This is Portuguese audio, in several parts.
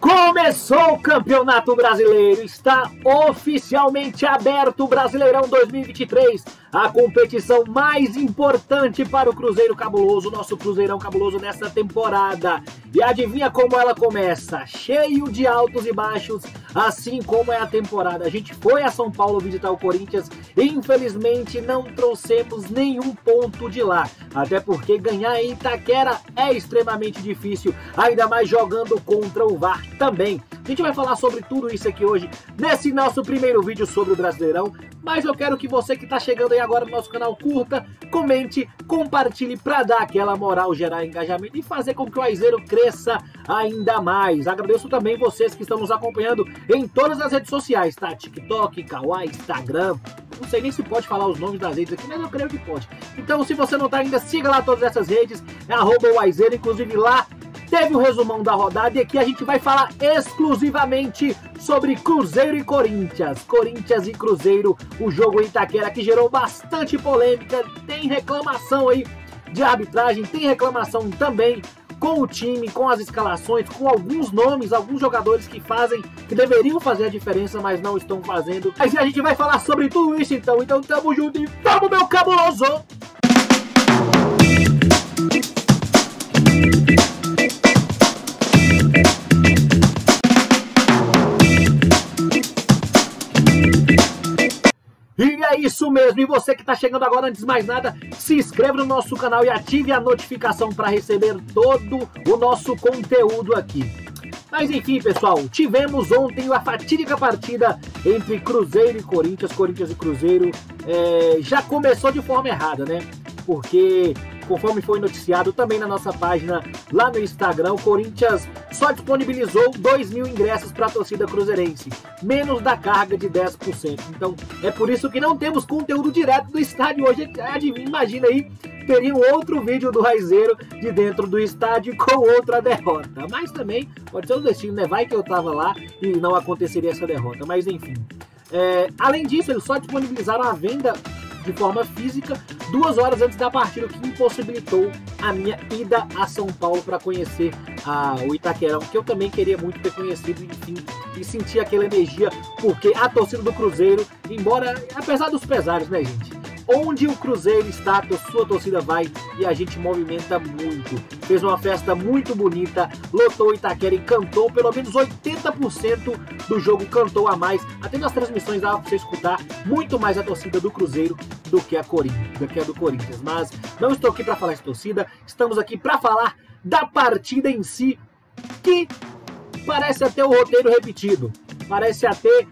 Começou o Campeonato Brasileiro, está oficialmente aberto o Brasileirão 2023, a competição mais importante para o Cruzeiro Cabuloso, nosso Cruzeirão Cabuloso nessa temporada. E adivinha como ela começa? Cheio de altos e baixos, assim como é a temporada. A gente foi a São Paulo visitar o Corinthians e infelizmente não trouxemos nenhum ponto de lá, até porque ganhar em Itaquera é extremamente difícil, ainda mais jogando contra o VAR também. A gente vai falar sobre tudo isso aqui hoje, nesse nosso primeiro vídeo sobre o Brasileirão, mas eu quero que você que está chegando aí agora no nosso canal curta, comente, compartilhe para dar aquela moral, gerar engajamento e fazer com que o Aizeiro cresça ainda mais. Agradeço também vocês que estão nos acompanhando em todas as redes sociais, tá? TikTok, Kawaii, Instagram, não sei nem se pode falar os nomes das redes aqui, mas eu creio que pode. Então, se você não tá ainda, siga lá todas essas redes, é @Aizeiro, inclusive lá teve o resumão da rodada e aqui a gente vai falar exclusivamente sobre Cruzeiro e Corinthians. Corinthians e Cruzeiro, o jogo em Itaquera que gerou bastante polêmica, tem reclamação aí de arbitragem, tem reclamação também com o time, com as escalações, com alguns nomes, alguns jogadores que deveriam fazer a diferença, mas não estão fazendo. Mas a gente vai falar sobre tudo isso então tamo junto e vamos, meu cabuloso! E é isso mesmo, e você que está chegando agora, antes de mais nada, se inscreva no nosso canal e ative a notificação para receber todo o nosso conteúdo aqui. Mas enfim, pessoal, tivemos ontem a fatídica partida entre Cruzeiro e Corinthians, Corinthians e Cruzeiro. Já começou de forma errada, né? Porque, conforme foi noticiado também na nossa página lá no Instagram, o Corinthians só disponibilizou 2.000 ingressos para a torcida cruzeirense, menos da carga de 10%. Então, é por isso que não temos conteúdo direto do estádio hoje. Imagina aí, teria um outro vídeo do Aizeiro de dentro do estádio com outra derrota. Mas também pode ser o destino, né? Vai que eu tava lá e não aconteceria essa derrota. Mas enfim. Além disso, eles só disponibilizaram a venda de forma física 2 horas antes da partida, o que impossibilitou a minha ida a São Paulo para conhecer o Itaquerão, que eu também queria muito ter conhecido, enfim, e sentir aquela energia, porque a torcida do Cruzeiro, apesar dos pesares, né, gente? Onde o Cruzeiro está, a sua torcida vai e a gente movimenta muito. Fez uma festa muito bonita, lotou Itaquera e cantou, pelo menos 80% do jogo cantou a mais. Até nas transmissões dava para você escutar muito mais a torcida do Cruzeiro do que a do Corinthians. Mas não estou aqui para falar de torcida, estamos aqui para falar da partida em si, que parece até o roteiro repetido. Parece até,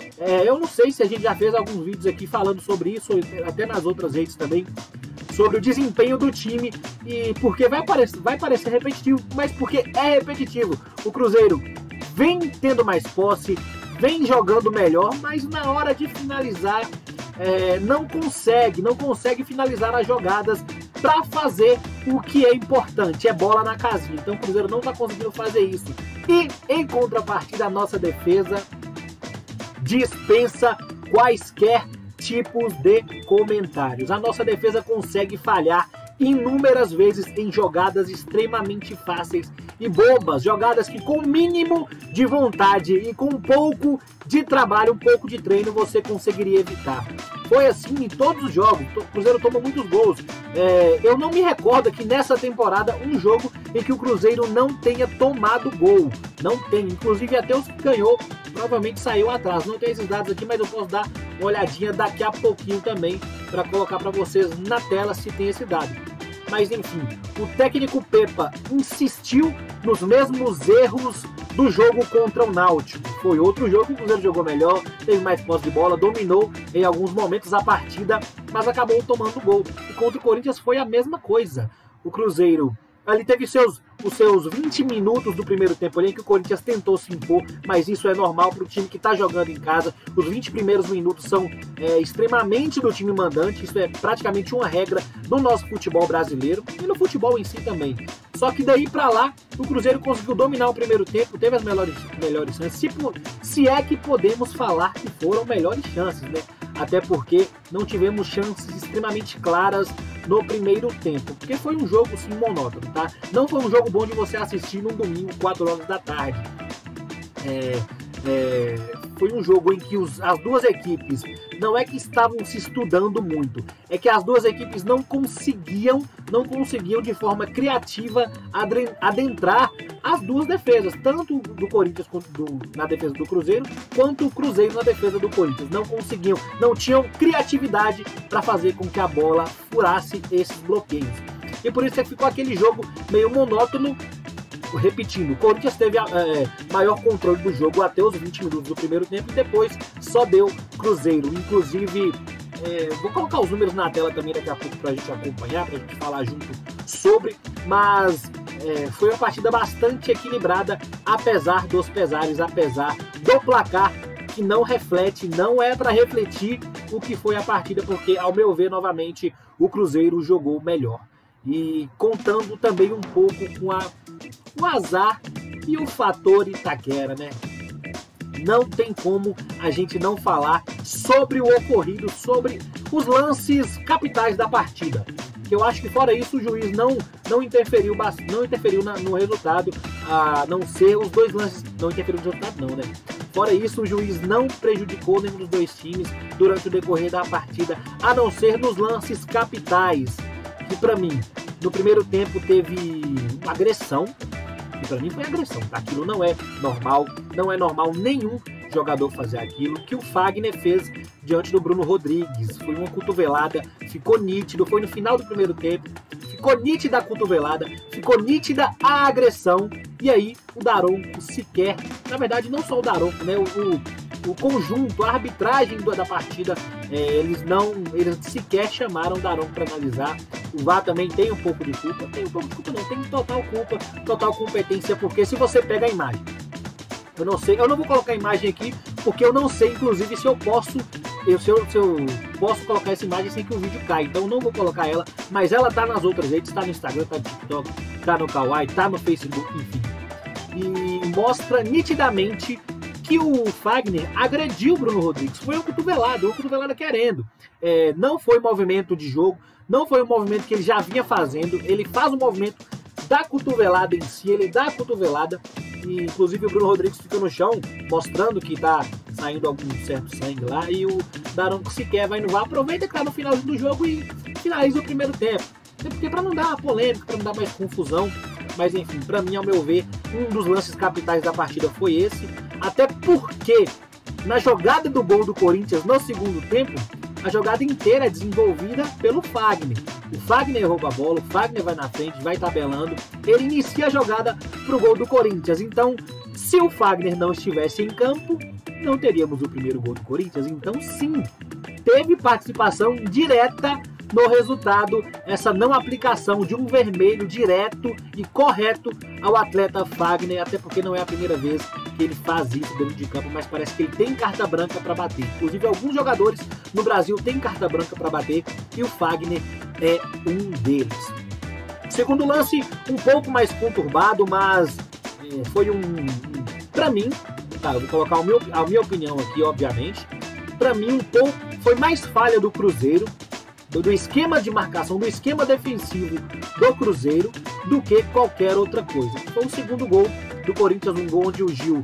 eu não sei se a gente já fez alguns vídeos aqui falando sobre isso, até nas outras redes também, sobre o desempenho do time, e porque vai parecer repetitivo, mas porque é repetitivo. O Cruzeiro vem tendo mais posse, vem jogando melhor, mas na hora de finalizar, não consegue finalizar as jogadas para fazer o que é importante, é bola na casinha. Então o Cruzeiro não está conseguindo fazer isso. E em contrapartida, a nossa defesa dispensa quaisquer tipos de comentários. A nossa defesa consegue falhar inúmeras vezes em jogadas extremamente fáceis e bobas, jogadas que com o mínimo de vontade e com um pouco de trabalho, um pouco de treino, você conseguiria evitar. Foi assim em todos os jogos. O Cruzeiro toma muitos gols. Eu não me recordo aqui nessa temporada um jogo em que o Cruzeiro não tenha tomado gol. Não tem. Inclusive até os que ganhou provavelmente saiu atrás. Não tenho esses dados aqui, mas eu posso dar uma olhadinha daqui a pouquinho também para colocar para vocês na tela se tem esse dado. Mas enfim, o técnico Pepa insistiu nos mesmos erros do jogo contra o Náutico. Foi outro jogo que o Cruzeiro jogou melhor, teve mais posse de bola, dominou em alguns momentos a partida, mas acabou tomando gol. E contra o Corinthians foi a mesma coisa. O Cruzeiro ali teve os seus 20 minutos do primeiro tempo ali, em que o Corinthians tentou se impor, mas isso é normal para o time que está jogando em casa. Os 20 primeiros minutos são extremamente do time mandante, isso é praticamente uma regra do nosso futebol brasileiro e no futebol em si também. Só que daí para lá, o Cruzeiro conseguiu dominar o primeiro tempo, teve as melhores chances, se é que podemos falar que foram melhores chances, né? Até porque não tivemos chances extremamente claras no primeiro tempo, porque foi um jogo sim monótono, tá? Não foi um jogo bom de você assistir num domingo, 4 horas da tarde. Foi um jogo em que as duas equipes não é que estavam se estudando muito, é que as duas equipes não conseguiam de forma criativa adentrar as duas defesas, tanto do Corinthians na defesa do Cruzeiro, quanto o Cruzeiro na defesa do Corinthians. Não conseguiam, não tinham criatividade para fazer com que a bola furasse esses bloqueios. E por isso é que ficou aquele jogo meio monótono. Repetindo, o Corinthians teve maior controle do jogo até os 20 minutos do primeiro tempo e depois só deu Cruzeiro. Inclusive, vou colocar os números na tela também daqui a pouco para a gente acompanhar, para a gente falar junto sobre, mas foi uma partida bastante equilibrada, apesar dos pesares, apesar do placar que não reflete, não é para refletir o que foi a partida, porque, ao meu ver, novamente, o Cruzeiro jogou melhor. E contando também um pouco com o azar e o fator Itaquera, né? Não tem como a gente não falar sobre o ocorrido, sobre os lances capitais da partida. Que eu acho que fora isso o juiz não interferiu no resultado, a não ser os dois lances, não interferiu no resultado não, né? Fora isso, o juiz não prejudicou nenhum dos dois times durante o decorrer da partida, a não ser nos lances capitais, que para mim, no primeiro tempo teve uma agressão, que para mim foi agressão, aquilo não é normal nenhum jogador fazer aquilo que o Fagner fez diante do Bruno Rodrigues. Foi uma cotovelada, ficou nítido, foi no final do primeiro tempo, ficou nítida a cotovelada, ficou nítida a agressão, e aí o Daronco sequer, na verdade não só o Daronco, né, o conjunto, a arbitragem da partida, eles sequer chamaram o Daronco para analisar. O VAR também tem um pouco de culpa, tem total culpa, total competência, porque se você pega a imagem, eu não sei, eu não vou colocar a imagem aqui, porque eu não sei, inclusive, se eu posso colocar essa imagem sem que o vídeo caia, então eu não vou colocar ela, mas ela tá nas outras redes, tá no Instagram, tá no TikTok, tá no Kawaii, tá no Facebook, enfim, e mostra nitidamente que o Fagner agrediu o Bruno Rodrigues. Foi uma cotovelada querendo. Não foi movimento de jogo, não foi um movimento que ele já vinha fazendo. Ele faz o movimento da cotovelada em si, ele dá a cotovelada, e inclusive o Bruno Rodrigues fica no chão, mostrando que tá saindo algum certo sangue lá, e o Daronco sequer vai no VAR, aproveita que tá no final do jogo e finaliza o primeiro tempo. Porque para não dar polêmica, para não dar mais confusão, mas enfim, para mim, ao meu ver, um dos lances capitais da partida foi esse, até porque na jogada do gol do Corinthians no segundo tempo, a jogada inteira é desenvolvida pelo Fagner. O Fagner rouba a bola, o Fagner vai na frente, vai tabelando, ele inicia a jogada pro gol do Corinthians. Então, se o Fagner não estivesse em campo, não teríamos o primeiro gol do Corinthians. Então, sim, teve participação direta no resultado, essa não aplicação de um vermelho direto e correto ao atleta Fagner, até porque não é a primeira vez que ele faz isso dentro de campo, mas parece que ele tem carta branca para bater. Inclusive, alguns jogadores no Brasil têm carta branca para bater e o Fagner é um deles. Segundo lance, um pouco mais conturbado, mas foi para mim, tá, eu vou colocar a minha opinião aqui, obviamente, para mim foi mais falha do Cruzeiro, do esquema de marcação, do esquema defensivo do Cruzeiro, do que qualquer outra coisa. Foi o segundo gol do Corinthians, um gol onde o Gil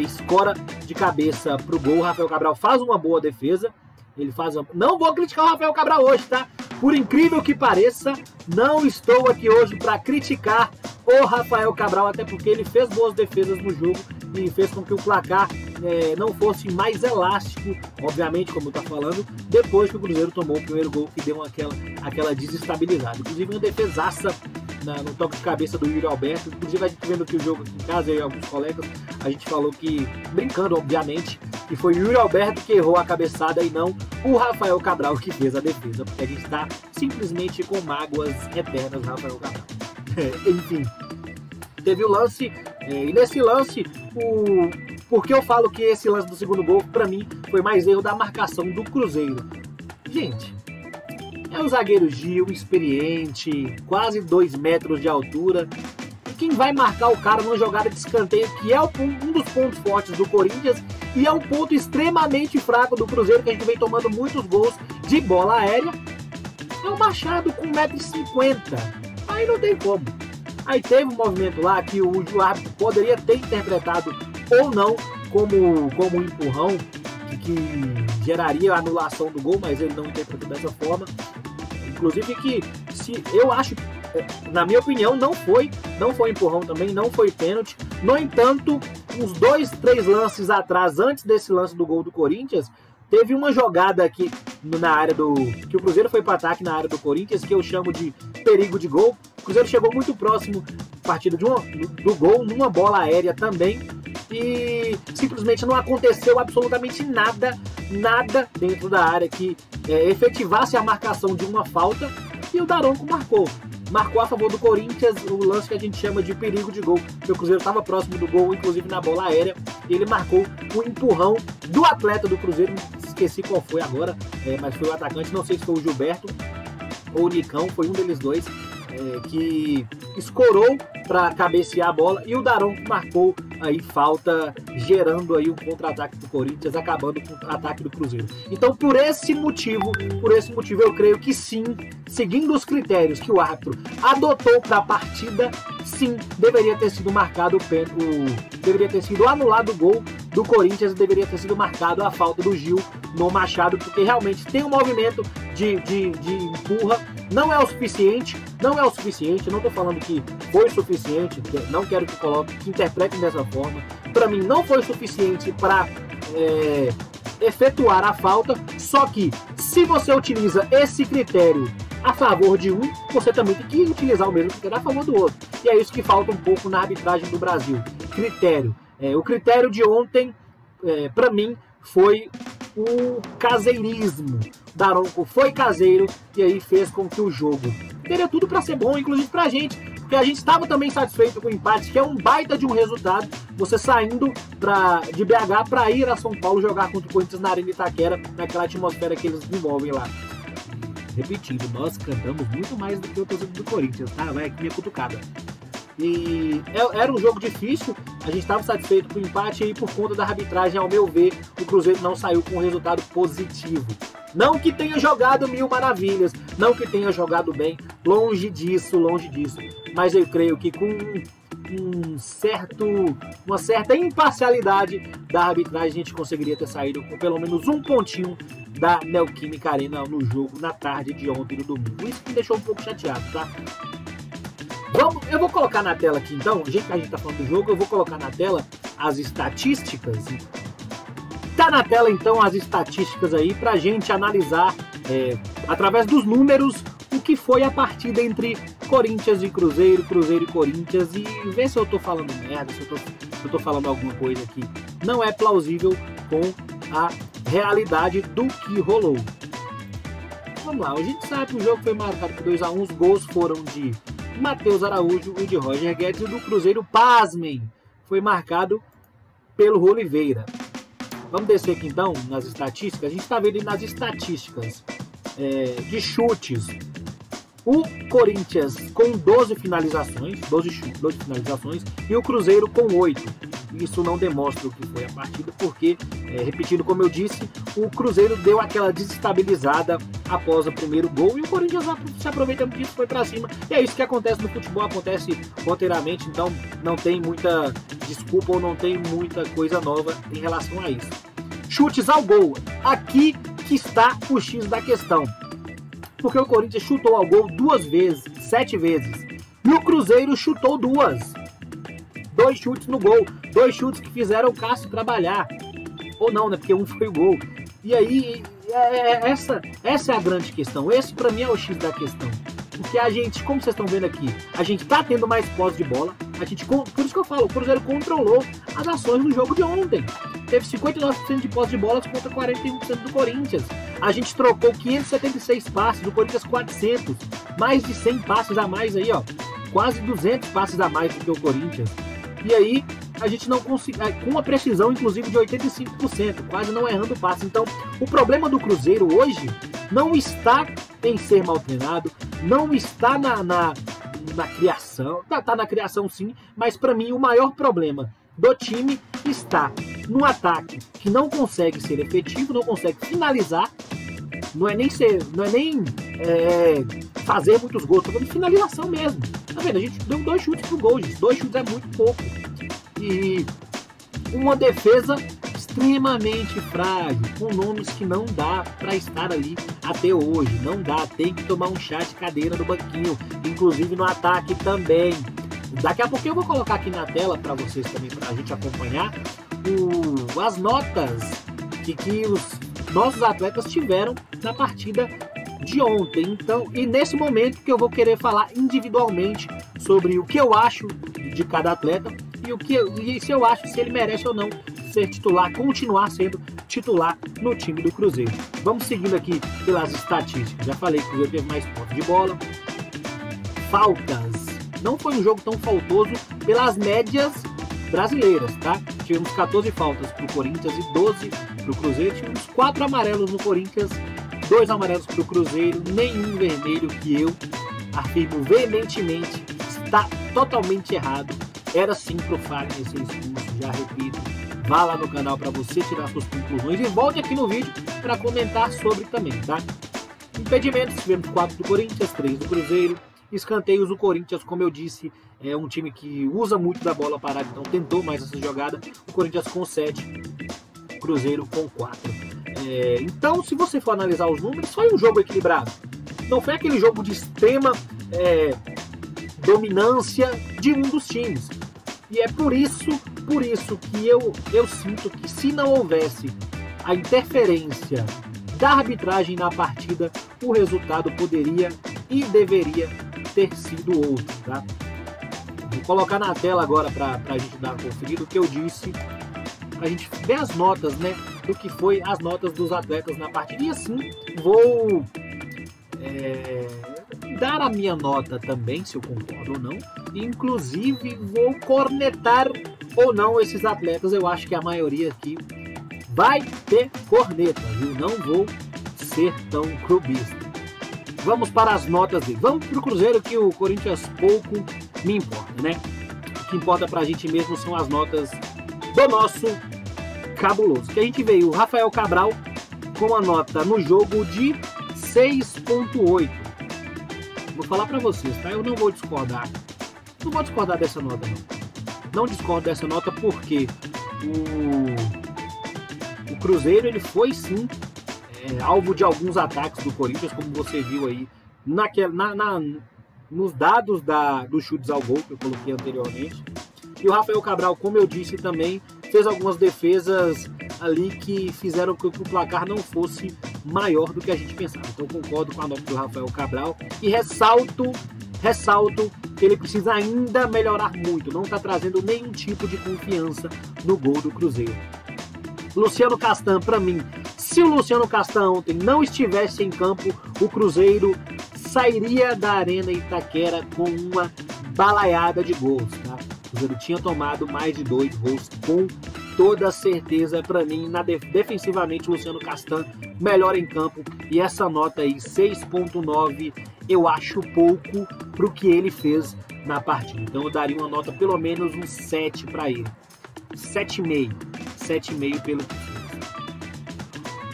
escora de cabeça pro gol, o Rafael Cabral faz uma boa defesa, não vou criticar o Rafael Cabral hoje, tá? Por incrível que pareça, não estou aqui hoje para criticar o Rafael Cabral, até porque ele fez boas defesas no jogo e fez com que o placar não fosse mais elástico, obviamente, como está falando, depois que o Cruzeiro tomou o primeiro gol, que deu aquela desestabilizada. Inclusive, uma defesaça no toque de cabeça do Yuri Alberto. Inclusive, a gente vendo aqui o jogo aqui em casa, eu e alguns colegas, a gente falou que, brincando, obviamente, que foi o Yuri Alberto que errou a cabeçada e não o Rafael Cabral que fez a defesa, porque a gente está simplesmente com mágoas eternas, Rafael Cabral. Enfim, teve o lance, e nesse lance, porque eu falo que esse lance do segundo gol, para mim, foi mais erro da marcação do Cruzeiro. Gente, é o zagueiro Gil, experiente, quase 2 metros de altura. E quem vai marcar o cara numa jogada de escanteio, que é um dos pontos fortes do Corinthians, e é um ponto extremamente fraco do Cruzeiro, que a gente vem tomando muitos gols de bola aérea, é o Machado com 1,50 m. Aí não tem como. Aí teve um movimento lá que o árbitro poderia ter interpretado ou não como um empurrão que geraria a anulação do gol, mas ele não interpretou dessa forma. Inclusive que eu acho, na minha opinião, não foi empurrão também, não foi pênalti. No entanto, uns 2, 3 lances atrás, antes desse lance do gol do Corinthians, teve uma jogada aqui na área que o Cruzeiro foi para ataque na área do Corinthians, que eu chamo de perigo de gol. O Cruzeiro chegou muito próximo partida do gol, numa bola aérea também, e simplesmente não aconteceu absolutamente nada dentro da área que efetivasse a marcação de uma falta, e o Daronco marcou a favor do Corinthians o lance que a gente chama de perigo de gol, porque o Cruzeiro estava próximo do gol, inclusive na bola aérea, e ele marcou o empurrão do atleta do Cruzeiro, esqueci qual foi agora, mas foi o atacante, não sei se foi o Gilberto ou o Nicão, foi um deles dois, que escorou para cabecear a bola, e o Daronco marcou aí falta, gerando aí um contra-ataque do Corinthians, acabando com o ataque do Cruzeiro. Então, por esse motivo eu creio que sim, seguindo os critérios que o árbitro adotou para a partida, sim, deveria ter sido marcado deveria ter sido anulado o gol do Corinthians, deveria ter sido marcado a falta do Gil no Machado, porque realmente tem um movimento de empurra, não é o suficiente, eu não estou falando que foi suficiente, não quero que interpretem dessa forma, para mim não foi suficiente para efetuar a falta, só que se você utiliza esse critério a favor de um, você também tem que utilizar o mesmo critério a favor do outro, e é isso que falta um pouco na arbitragem do Brasil, critério. O critério de ontem, para mim, foi o caseirismo. Daronco foi caseiro e aí fez com que o jogo teria tudo para ser bom, inclusive pra gente, porque a gente estava também satisfeito com o empate, que é um baita de um resultado, você saindo de BH para ir a São Paulo jogar contra o Corinthians na Arena Itaquera, naquela atmosfera que eles desenvolvem lá. Repetindo, nós cantamos muito mais do que o torcedor do Corinthians, tá? Vai aqui minha cutucada. E era um jogo difícil, a gente estava satisfeito com o empate, e por conta da arbitragem, ao meu ver, o Cruzeiro não saiu com um resultado positivo. Não que tenha jogado mil maravilhas, não que tenha jogado bem, longe disso, mas eu creio que com uma certa imparcialidade da arbitragem, a gente conseguiria ter saído com pelo menos um pontinho da Neoquímica Arena no jogo na tarde de ontem, no domingo. Isso me deixou um pouco chateado, tá? Eu vou colocar na tela aqui então, já que a gente tá falando do jogo, eu vou colocar na tela as estatísticas. Tá na tela então as estatísticas aí pra gente analisar através dos números o que foi a partida entre Corinthians e Cruzeiro, Cruzeiro e Corinthians, e ver se eu tô falando merda, se eu tô falando alguma coisa aqui não é plausível com a realidade do que rolou. Vamos lá, a gente sabe que o jogo foi marcado por 2-1, os gols foram de Matheus Araújo e de Roger Guedes, e do Cruzeiro, pasmem, foi marcado pelo Oliveira. Vamos descer aqui então nas estatísticas. A gente está vendo nas estatísticas de chutes, o Corinthians com 12 finalizações, e o Cruzeiro com 8. Isso não demonstra o que foi a partida, porque, repetindo como eu disse, o Cruzeiro deu aquela desestabilizada após o primeiro gol, e o Corinthians, se aproveitando disso, foi para cima. E é isso que acontece no futebol, acontece roteiramente, então não tem muita desculpa ou não tem muita coisa nova em relação a isso. Chutes ao gol, aqui que está o X da questão, porque o Corinthians chutou ao gol 2 vezes, 7 vezes, e o Cruzeiro chutou 2. 2 chutes no gol, 2 chutes que fizeram o Cássio trabalhar, ou não, né, porque um foi o gol. E aí, essa é a grande questão, esse pra mim é o X da questão, porque a gente, como vocês estão vendo aqui, a gente tá tendo mais posse de bola, por isso que eu falo, o Cruzeiro controlou as ações no jogo de ontem, teve 59% de posse de bola contra 41% do Corinthians, a gente trocou 576 passes, do Corinthians 400, mais de 100 passes a mais aí, ó, quase 200 passes a mais do que o Corinthians. E aí, a gente não conseguiu, com uma precisão inclusive de 85%, quase não errando passe. Então, o problema do Cruzeiro hoje não está em ser mal treinado, não está na criação, tá na criação sim, mas para mim o maior problema do time está no ataque, que não consegue ser efetivo, não consegue finalizar, não é nem fazer muitos gols, tô falando de finalização mesmo. Tá vendo? A gente deu 2 chutes pro gol, gente. 2 chutes é muito pouco. E uma defesa extremamente frágil, com nomes que não dá para estar ali até hoje, não dá, tem que tomar um chá de cadeira no banquinho, inclusive no ataque também. Daqui a pouco eu vou colocar aqui na tela para vocês também, para a gente acompanhar as notas que os nossos atletas tiveram na partida de ontem. Então, e nesse momento que eu vou querer falar individualmente sobre o que eu acho de cada atleta e se eu acho se ele merece ou não ser titular, continuar sendo titular no time do Cruzeiro. Vamos seguindo aqui pelas estatísticas. Já falei que o Cruzeiro teve mais pontos de bola. Faltas. Não foi um jogo tão faltoso pelas médias brasileiras, tá? Tivemos 14 faltas pro Corinthians e 12 pro Cruzeiro. Tivemos 4 amarelos no Corinthians, 2 amarelos pro Cruzeiro, nenhum vermelho, que eu afirmo veementemente está totalmente errado. Era sim pro Fagner ser expulso, já repito. Vá lá no canal para você tirar suas conclusões e volte aqui no vídeo para comentar sobre também, tá? Impedimentos, tivemos 4 do Corinthians, 3 do Cruzeiro. Escanteios, o Corinthians, como eu disse, é um time que usa muito da bola parada, então tentou mais essa jogada. O Corinthians com 7, Cruzeiro com 4. Então, se você for analisar os números, foi um jogo equilibrado. Não foi aquele jogo de extrema dominância de um dos times. E é por isso que eu sinto que se não houvesse a interferência da arbitragem na partida, o resultado poderia e deveria ter sido outro, tá? Vou colocar na tela agora para a gente dar uma conferida o que eu disse, para a gente ver as notas, né, do que foi as notas dos atletas na partida. E assim, vou dar a minha nota também, se eu concordo ou não. Inclusive, vou cornetar ou não esses atletas. Eu acho que a maioria aqui vai ter corneta, viu? Não vou ser tão clubista. Vamos para as notas dele. Vamos para o Cruzeiro, que o Corinthians pouco me importa, né? O que importa pra gente mesmo são as notas do nosso cabuloso. Que a gente veio o Rafael Cabral com a nota no jogo de 6.8. Vou falar pra vocês, tá? Eu não vou discordar. Não vou discordar dessa nota, não. Não discordo dessa nota porque o Cruzeiro, ele foi sim alvo de alguns ataques do Corinthians, como você viu aí nos dados dos chutes ao gol que eu coloquei anteriormente. E o Rafael Cabral, como eu disse também, fez algumas defesas ali que fizeram com que o placar não fosse maior do que a gente pensava. Então concordo com a nota do Rafael Cabral e ressalto que ele precisa ainda melhorar muito, não está trazendo nenhum tipo de confiança no gol do Cruzeiro. Luciano Castan, para mim, se o Luciano Castan ontem não estivesse em campo, o Cruzeiro sairia da Arena Itaquera com uma balaiada de gols, tá? O Cruzeiro tinha tomado mais de 2 gols com toda certeza. Para mim, defensivamente, o Luciano Castan melhor em campo, e essa nota aí, 6.9, eu acho pouco para o que ele fez na partida. Então eu daria uma nota pelo menos um 7 para ele. 7,5 pelo que fez.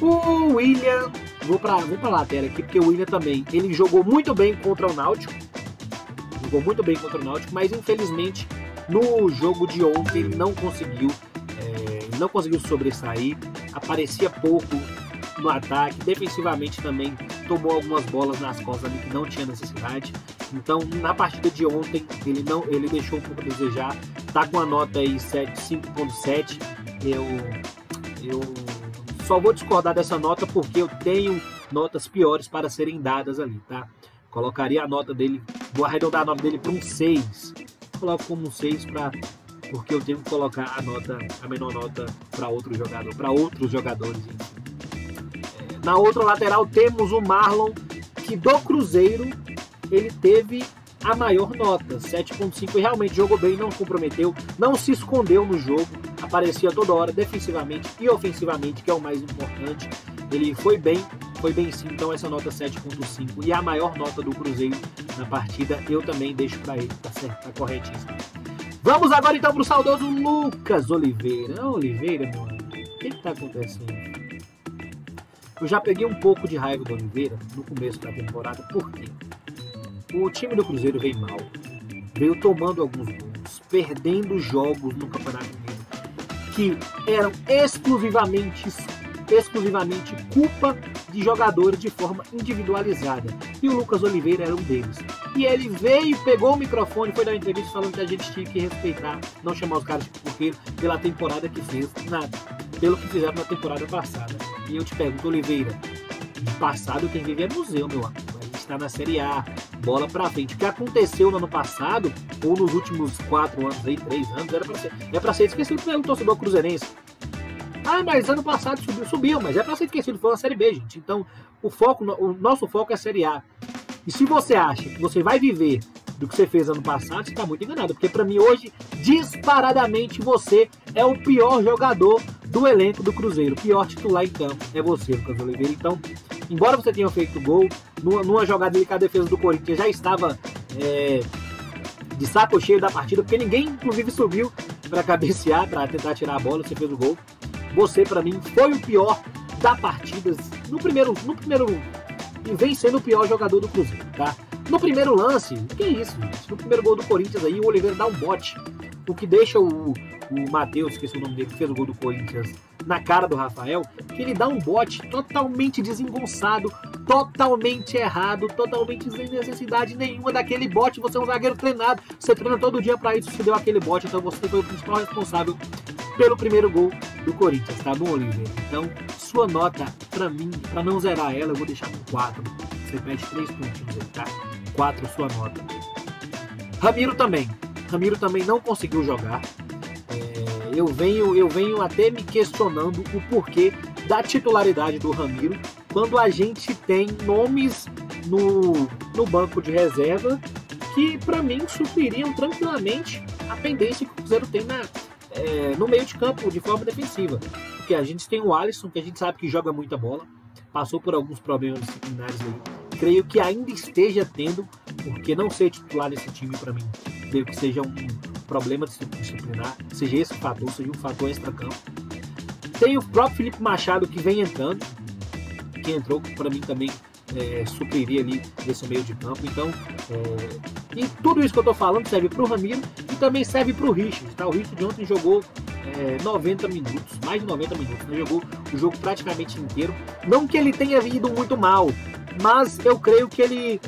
O William, vou pra lateral aqui, porque o William também, ele jogou muito bem contra o Náutico. Mas infelizmente no jogo de ontem ele não conseguiu sobressair, aparecia pouco no ataque, defensivamente também tomou algumas bolas nas costas ali que não tinha necessidade. Então na partida de ontem ele deixou um pouco a desejar, tá com a nota aí 5.7. Eu só vou discordar dessa nota porque eu tenho notas piores para serem dadas ali, tá? Colocaria a nota dele, vou arredondar a nota dele para um 6. Coloco como um 6 porque eu tenho que colocar a menor nota para outro jogador, para outros jogadores. Na outra lateral temos o Marlon, que do Cruzeiro ele teve a maior nota, 7.5, e realmente jogou bem, não comprometeu, não se escondeu no jogo, aparecia toda hora defensivamente e ofensivamente, que é o mais importante. Ele foi bem sim, então essa nota 7.5, e a maior nota do Cruzeiro na partida eu também deixo para ele, tá certo, tá corretíssimo. Vamos agora então pro saudoso Lucas Oliveira. Oliveira, meu amigo, o que tá acontecendo? Eu já peguei um pouco de raiva do Oliveira no começo da temporada, por quê? O time do Cruzeiro veio mal, veio tomando alguns gols, perdendo jogos no Campeonato Mineiro, que eram exclusivamente culpa de jogadores de forma individualizada. E o Lucas Oliveira era um deles. E ele veio, pegou o microfone, foi dar uma entrevista falando que a gente tinha que respeitar, não chamar os caras de pipoqueiro pela temporada que fez, nada. Pelo que fizeram na temporada passada. E eu te pergunto, Oliveira, no passado quem vive é museu, meu amigo. A gente está na Série A, bola pra frente. O que aconteceu no ano passado, ou nos últimos 4 anos, aí, 3 anos, é pra ser esquecido pelo torcedor cruzeirense. Ah, mas ano passado subiu, mas é pra ser esquecido, foi uma Série B, gente. Então, o nosso foco é a Série A. E se você acha que você vai viver do que você fez ano passado, você tá muito enganado. Porque pra mim hoje, disparadamente, você é o pior jogador do elenco do Cruzeiro. O pior titular em campo é você, Lucas Oliveira. Então, embora você tenha feito gol, numa jogada que a defesa do Corinthians já estava de saco cheio da partida, porque ninguém, inclusive, subiu para cabecear, para tentar tirar a bola, você fez o gol. Você, para mim, foi o pior da partida. No primeiro e vem sendo o pior jogador do Cruzeiro, tá? No primeiro lance, que é isso, gente? No primeiro gol do Corinthians aí, o Oliveira dá um bote, o que deixa o Matheus, esqueci o nome dele, que fez o gol do Corinthians, na cara do Rafael, que ele dá um bote totalmente desengonçado, totalmente errado, totalmente sem necessidade nenhuma daquele bote. Você é um zagueiro treinado, você treina todo dia pra isso, você deu aquele bote, então você foi o principal responsável pelo primeiro gol do Corinthians, tá bom, Oliveira? Então, sua nota, pra mim, pra não zerar ela, eu vou deixar com 4. Você pede 3 pontinhos aí, tá? 4 sua nota. Ramiro também não conseguiu jogar. Eu venho até me questionando o porquê da titularidade do Ramiro, quando a gente tem nomes no banco de reserva que, pra mim, supririam tranquilamente a pendência que o Cruzeiro tem no meio de campo, de forma defensiva. Porque a gente tem o Alisson, que a gente sabe que joga muita bola, passou por alguns problemas disciplinares aí. Creio que ainda esteja tendo, porque não ser titular nesse time, para mim, creio que seja um problema disciplinar, seja esse fator, seja um fator extra-campo. Tem o próprio Felipe Machado, que vem entrando, que entrou, para mim também supriria ali nesse meio de campo. Então, e tudo isso que eu tô falando serve pro Ramiro e também serve pro Richard, tá? O Richard ontem jogou 90 minutos, mais de 90 minutos, né? Jogou o jogo praticamente inteiro. Não que ele tenha ido muito mal, mas eu creio que ele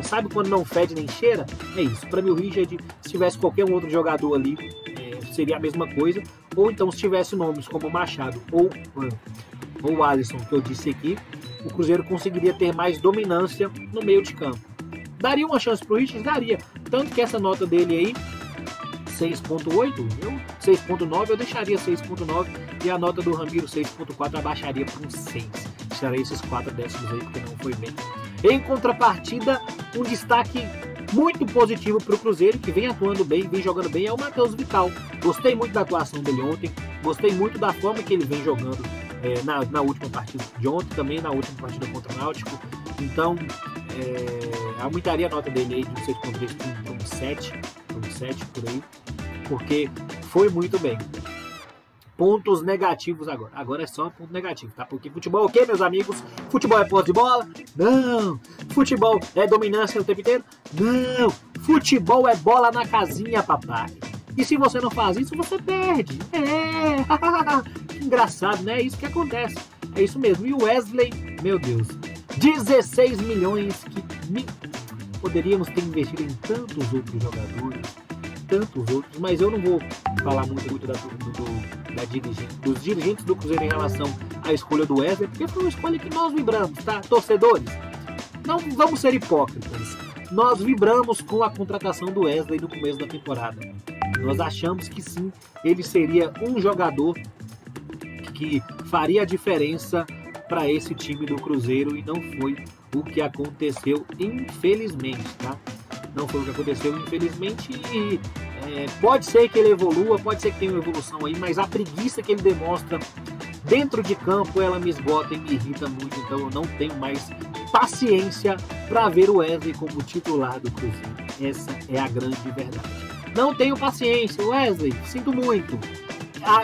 sabe quando não fede nem cheira? É isso. Para mim, o Richard, se tivesse qualquer outro jogador ali, seria a mesma coisa. Ou então, se tivesse nomes como Machado ou o Alisson, que eu disse aqui, o Cruzeiro conseguiria ter mais dominância no meio de campo. Daria uma chance pro Richard? Daria. Tanto que essa nota dele aí, 6.8, 6.9, eu deixaria 6.9 e a nota do Ramiro 6.4 abaixaria para um 6. Tiraria esses 4 décimos aí porque não foi bem. Em contrapartida, um destaque muito positivo para o Cruzeiro, que vem atuando bem, vem jogando bem, é o Matheus Vital. Gostei muito da atuação dele ontem, gostei muito da forma que ele vem jogando na última partida de ontem, também na última partida contra o Náutico. Então, aumentaria a nota dele aí de um 6.3 para um 7 por aí, porque foi muito bem. Pontos negativos agora. Agora é só ponto negativo, tá? Porque futebol é o quê, meus amigos? Futebol é posse de bola? Não. Futebol é dominância o tempo inteiro? Não. Futebol é bola na casinha, papai. E se você não faz isso, você perde. Que engraçado, né? É isso que acontece. É isso mesmo. E o Wesley, meu Deus, 16 milhões que poderíamos ter investido em tantos outros jogadores, mas eu não vou falar muito dos dirigentes do Cruzeiro em relação à escolha do Wesley, porque foi uma escolha que nós vibramos, tá? Torcedores, não vamos ser hipócritas. Nós vibramos com a contratação do Wesley no começo da temporada. Nós achamos que sim, ele seria um jogador que faria a diferença para esse time do Cruzeiro, e não foi o que aconteceu, infelizmente, tá? Não foi o que aconteceu, infelizmente, e pode ser que ele evolua, pode ser que tenha uma evolução aí, mas a preguiça que ele demonstra dentro de campo, ela me esgota e me irrita muito, então eu não tenho mais paciência para ver o Wesley como titular do Cruzeiro. Essa é a grande verdade. Não tenho paciência, Wesley, sinto muito.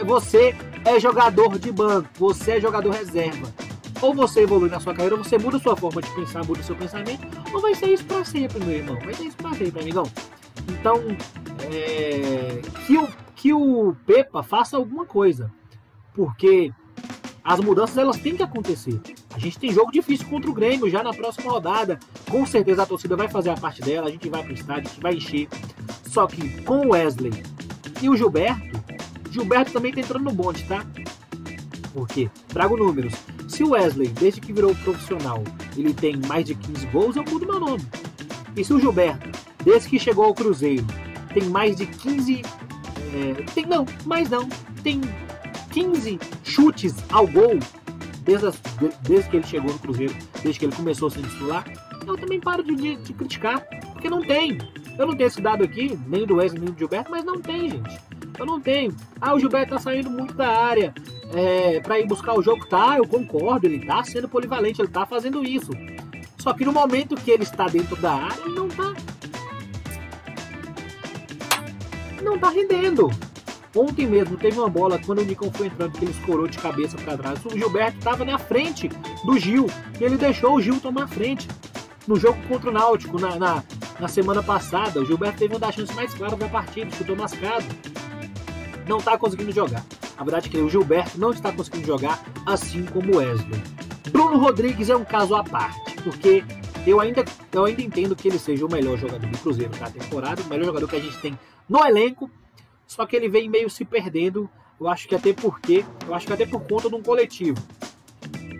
Você é jogador de banco, você é jogador reserva. Ou você evolui na sua carreira, ou você muda a sua forma de pensar, muda o seu pensamento, ou vai ser isso pra sempre, meu irmão. Vai ser isso pra sempre, amigão. Então, que o Pepa faça alguma coisa, porque as mudanças elas têm que acontecer. A gente tem jogo difícil contra o Grêmio já na próxima rodada. Com certeza a torcida vai fazer a parte dela, a gente vai pro estádio, a gente vai encher. Só que com o Wesley e o Gilberto também tá entrando no bonde, tá? Porque, trago números, se o Wesley, desde que virou profissional, ele tem mais de 15 gols, eu mudo meu nome. E se o Gilberto, desde que chegou ao Cruzeiro, tem mais de 15... tem 15 chutes ao gol desde que ele chegou no Cruzeiro, desde que ele começou a ser titular, eu também paro de criticar, porque não tem. Eu não tenho esse dado aqui, nem do Wesley, nem do Gilberto, mas não tem, gente. Eu não tenho. O Gilberto tá saindo muito da área para ir buscar o jogo. Tá, eu concordo, ele tá sendo polivalente, ele tá fazendo isso. Só que no momento que ele está dentro da área, ele não tá rendendo. Ontem mesmo teve uma bola, quando o Nicão foi entrando, que ele escorou de cabeça para trás. O Gilberto estava na frente do Gil, e ele deixou o Gil tomar frente. No jogo contra o Náutico, na semana passada, o Gilberto teve uma das chances mais claras da partida, chutou mascado. Não está conseguindo jogar. A verdade é que o Gilberto não está conseguindo jogar, assim como o Wesley. Bruno Rodrigues é um caso à parte, porque eu ainda entendo que ele seja o melhor jogador do Cruzeiro da temporada, o melhor jogador que a gente tem no elenco. Só que ele vem meio se perdendo, eu acho que até por conta de um coletivo.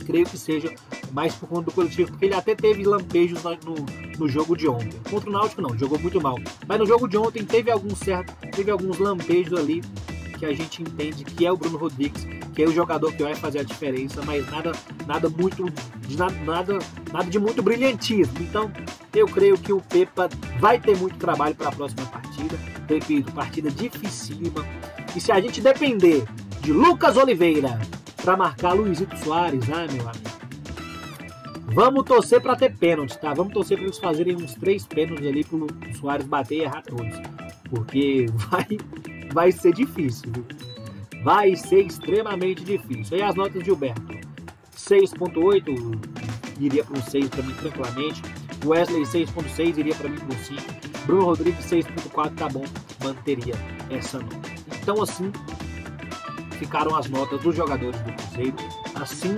Creio que seja mais por conta do coletivo, porque ele até teve lampejos no jogo de ontem. Contra o Náutico não, jogou muito mal. Mas no jogo de ontem teve alguns lampejos ali que a gente entende que é o Bruno Rodrigues, que é o jogador que vai fazer a diferença, mas nada de muito brilhantismo. Então, eu creio que o Pepa vai ter muito trabalho para a próxima partida. Repito, partida dificílima. E se a gente depender de Lucas Oliveira para marcar Luizito Soares, meu amigo, vamos torcer para ter pênalti, tá? Vamos torcer para eles fazerem uns 3 pênaltis ali pro Soares bater e errar todos. Porque vai ser difícil, viu? Vai ser extremamente difícil. Aí as notas de Gilberto: 6.8, iria para um 6 para mim tranquilamente. Wesley 6.6, iria para mim para um 5. Bruno Rodrigues 6.4, tá bom, manteria essa nota. Então assim ficaram as notas dos jogadores do Cruzeiro. Assim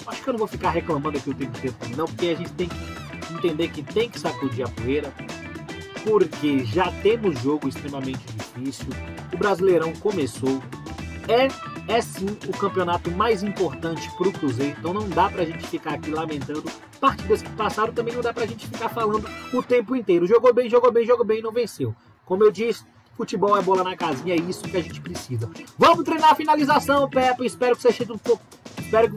acho que eu não vou ficar reclamando aqui o tempo inteiro não, porque a gente tem que entender que tem que sacudir a poeira, porque já temos jogo extremamente difícil. O Brasileirão começou, é sim o campeonato mais importante para o Cruzeiro, então não dá pra gente ficar aqui lamentando partidas que passaram, também não dá pra gente ficar falando o tempo inteiro. Jogou bem e não venceu. Como eu disse, futebol é bola na casinha, é isso que a gente precisa. Vamos treinar a finalização, Pepe. Espero que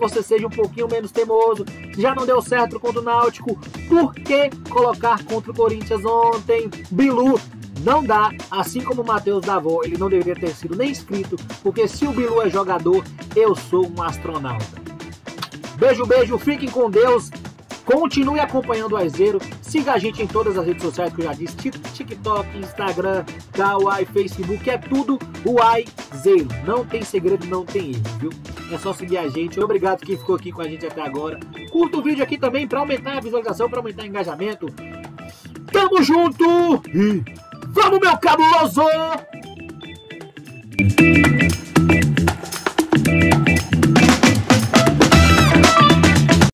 você seja um pouquinho menos teimoso. Se já não deu certo contra o Náutico, por que colocar contra o Corinthians ontem? Bilu, não dá. Assim como o Matheus Davó, ele não deveria ter sido nem inscrito, porque se o Bilu é jogador, eu sou um astronauta. Beijo, fiquem com Deus. Continue acompanhando o Aizeiro. Siga a gente em todas as redes sociais que eu já disse: TikTok, Instagram, Kawaii, Facebook, é tudo o Aizeiro. Não tem segredo, não tem erro, viu? É só seguir a gente. Obrigado quem ficou aqui com a gente até agora. Curta o vídeo aqui também para aumentar a visualização, para aumentar o engajamento. Tamo junto e vamos, meu cabuloso!